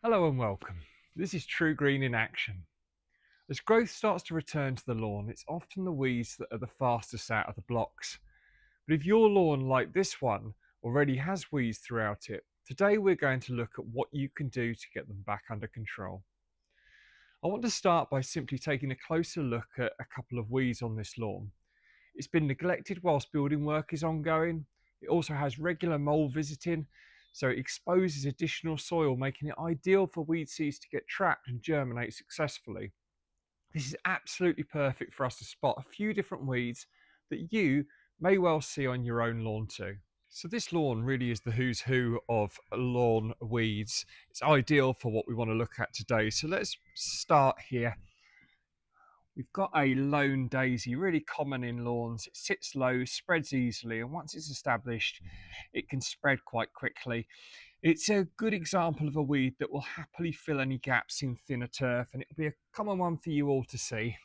Hello and welcome. This is True Green in action. As growth starts to return to the lawn, it's often the weeds that are the fastest out of the blocks. But if your lawn, like this one, already has weeds throughout it, today we're going to look at what you can do to get them back under control. I want to start by simply taking a closer look at a couple of weeds on this lawn. It's been neglected whilst building work is ongoing. It also has regular mold visiting, so it exposes additional soil, making it ideal for weed seeds to get trapped and germinate successfully. This is absolutely perfect for us to spot a few different weeds that you may well see on your own lawn too. So this lawn really is the who's who of lawn weeds. It's ideal for what we want to look at today. So let's start here. We've got a lone daisy, really common in lawns. It sits low, spreads easily, and once it's established, it can spread quite quickly. It's a good example of a weed that will happily fill any gaps in thinner turf, and it'll be a common one for you all to see.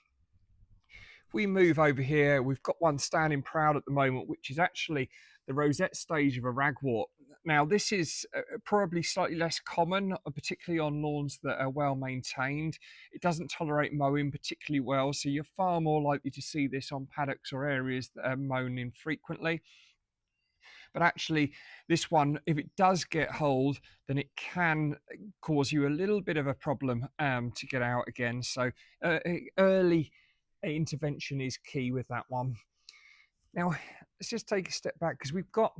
If we move over here, we've got one standing proud at the moment, which is actually the rosette stage of a ragwort. Now, this is probably slightly less common, particularly on lawns that are well maintained. It doesn't tolerate mowing particularly well, so you're far more likely to see this on paddocks or areas that are mown infrequently. But actually, this one, if it does get hold, then it can cause you a little bit of a problem to get out again. So early intervention is key with that one. Now, let's just take a step back because we've got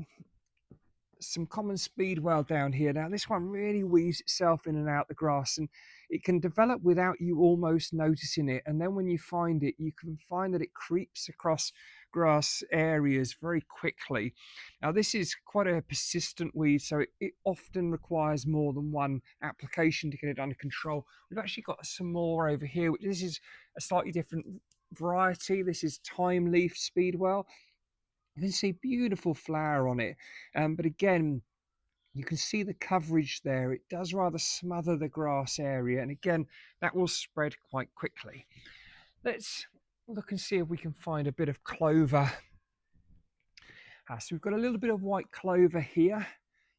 some common speedwell down here. Now, this one really weaves itself in and out the grass, and it can develop without you almost noticing it. And then when you find it, you can find that it creeps across grass areas very quickly. Now, this is quite a persistent weed, so it often requires more than one application to get it under control. We've actually got some more over here, which this is a slightly different variety. This is time leaf speedwell. You can see beautiful flower on it, but again, you can see the coverage there. It does rather smother the grass area, and again, that will spread quite quickly. Let's look and see if we can find a bit of clover. So we've got a little bit of white clover here.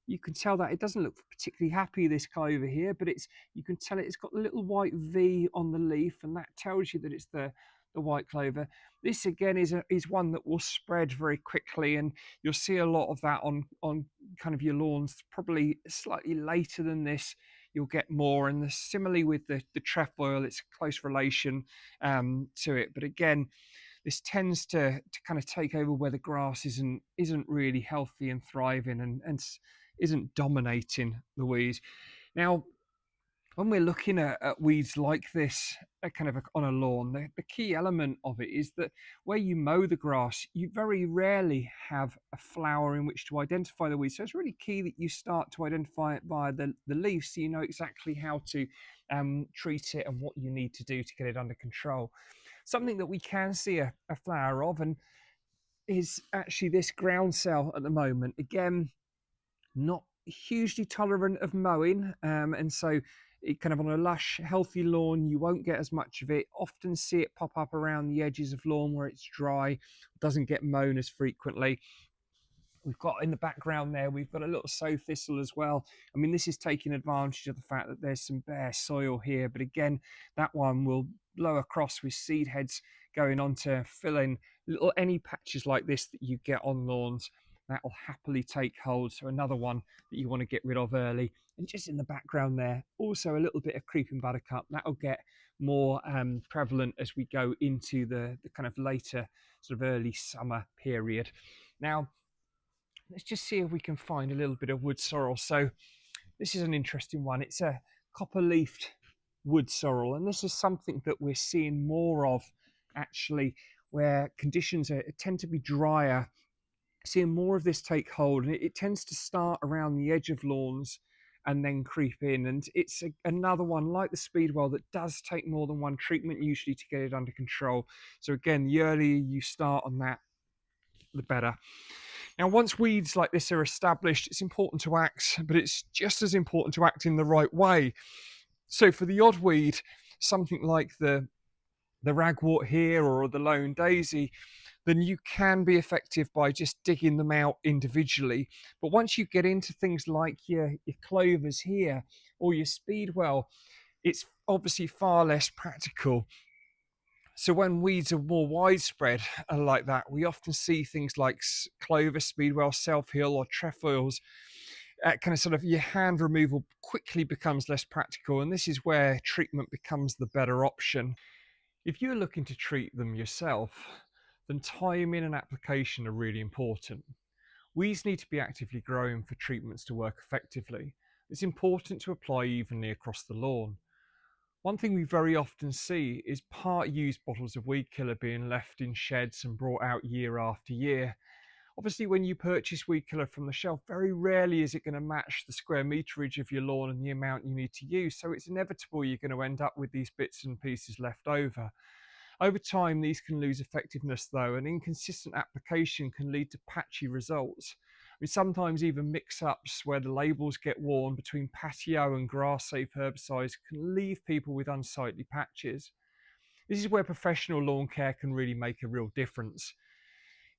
You can tell that it doesn't look particularly happy, this clover here, but you can tell it's got a little white V on the leaf, and that tells you that it's the white clover. This again is one that will spread very quickly, and you'll see a lot of that on kind of your lawns. Probably slightly later than this, you'll get more. And similarly with the trefoil, it's a close relation to it. But again, this tends to kind of take over where the grass isn't really healthy and thriving and isn't dominating the weeds. Now, when we're looking at weeds like this, on a lawn, the key element of it is that where you mow the grass, you very rarely have a flower in which to identify the weeds. So it's really key that you start to identify it via the leaves, so you know exactly how to treat it and what you need to do to get it under control. Something that we can see a flower of and is actually this groundsel at the moment. Again, not hugely tolerant of mowing, and so it kind of on a lush, healthy lawn, you won't get as much of it. Often see it pop up around the edges of lawn where it's dry, doesn't get mown as frequently. We've got in the background there, we've got a little sow thistle as well. I mean, this is taking advantage of the fact that there's some bare soil here, but again, that one will blow across with seed heads going on to fill in any patches like this that you get on lawns. That will happily take hold. So another one that you want to get rid of early. And just in the background there, also a little bit of creeping buttercup. That'll get more prevalent as we go into the kind of later sort of early summer period. Now, let's just see if we can find a little bit of wood sorrel. So this is an interesting one. It's a copper-leafed wood sorrel, and this is something that we're seeing more of actually, where conditions tend to be drier. Seeing more of this take hold, and it tends to start around the edge of lawns and then creep in. And it's another one like the speedwell that does take more than one treatment usually to get it under control. So again, the earlier you start on that, the better. Now, once weeds like this are established, it's important to act, but it's just as important to act in the right way. So for the odd weed, something like the the ragwort here or the lone daisy, then you can be effective by just digging them out individually. But once you get into things like your clovers here or your speedwell, it's obviously far less practical. So when weeds are more widespread like that, we often see things like clover, speedwell, self-heal or trefoils. Kind of sort of your hand removal quickly becomes less practical, and this is where treatment becomes the better option. If you're looking to treat them yourself, then timing and application are really important. Weeds need to be actively growing for treatments to work effectively. It's important to apply evenly across the lawn. One thing we very often see is part-used bottles of weed killer being left in sheds and brought out year after year. Obviously, when you purchase weed killer from the shelf, very rarely is it going to match the square meterage of your lawn and the amount you need to use, so it's inevitable you're going to end up with these bits and pieces left over. Over time, these can lose effectiveness though, and inconsistent application can lead to patchy results. I mean, sometimes even mix-ups where the labels get worn between patio and grass-safe herbicides can leave people with unsightly patches. This is where professional lawn care can really make a real difference.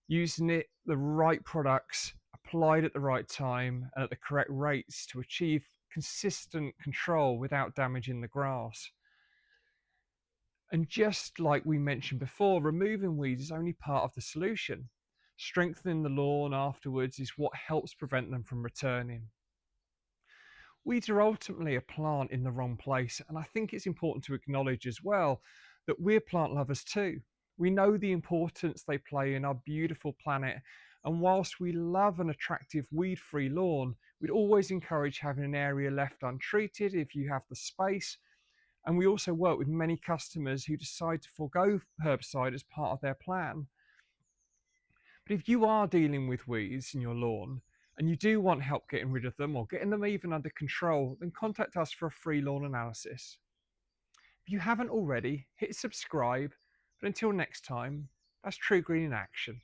Using the right products, applied at the right time and at the correct rates to achieve consistent control without damaging the grass. And just like we mentioned before, removing weeds is only part of the solution. Strengthening the lawn afterwards is what helps prevent them from returning. Weeds are ultimately a plant in the wrong place, and I think it's important to acknowledge as well that we're plant lovers too. We know the importance they play in our beautiful planet, and whilst we love an attractive weed-free lawn, we'd always encourage having an area left untreated if you have the space. And we also work with many customers who decide to forego herbicide as part of their plan. But if you are dealing with weeds in your lawn and you do want help getting rid of them or getting them even under control, then contact us for a free lawn analysis. If you haven't already, hit subscribe. But until next time, that's TRUGREEN in action.